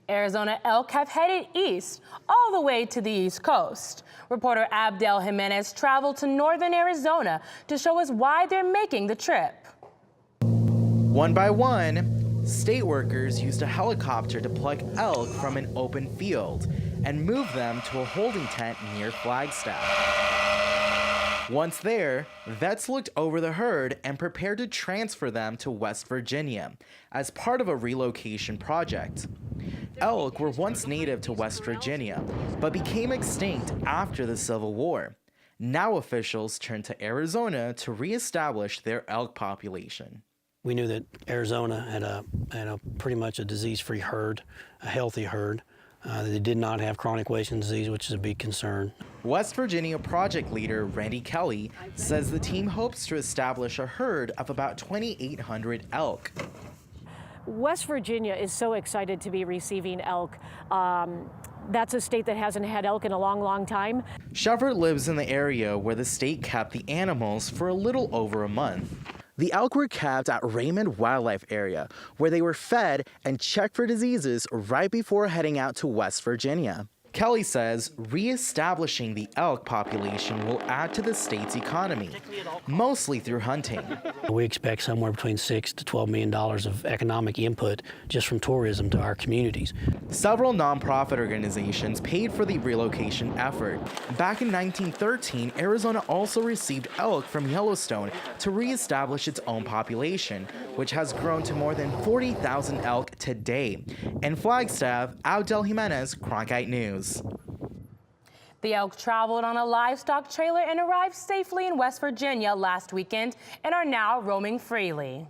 Arizona elk have headed east, all the way to the East Coast. Reporter Abdel Jimenez traveled to northern Arizona to show us why they're making the trip. One by one, state workers used a helicopter to pluck elk from an open field and move them to a holding tent near Flagstaff. Once there, vets looked over the herd and prepared to transfer them to West Virginia as part of a relocation project. Elk were once native to West Virginia, but became extinct after the Civil War. Now officials turned to Arizona to reestablish their elk population. We knew that Arizona had a pretty much a disease-free herd, a healthy herd. They did not have chronic wasting disease, which is a big concern. West Virginia project leader Randy Kelly says the team hopes to establish a herd of about 2,800 elk. West Virginia is so excited to be receiving elk. That's a state that hasn't had elk in a long, long time. Shepard lives in the area where the state kept the animals for a little over a month. The elk were kept at Raymond Wildlife Area, where they were fed and checked for diseases right before heading out to West Virginia. Kelly says reestablishing the elk population will add to the state's economy, mostly through hunting. We expect somewhere between $6 to $12 million of economic input just from tourism to our communities. Several nonprofit organizations paid for the relocation effort. Back in 1913, Arizona also received elk from Yellowstone to reestablish its own population, which has grown to more than 40,000 elk today. In Flagstaff, Abdel Jimenez, Cronkite News. The elk traveled on a livestock trailer and arrived safely in West Virginia last weekend and are now roaming freely.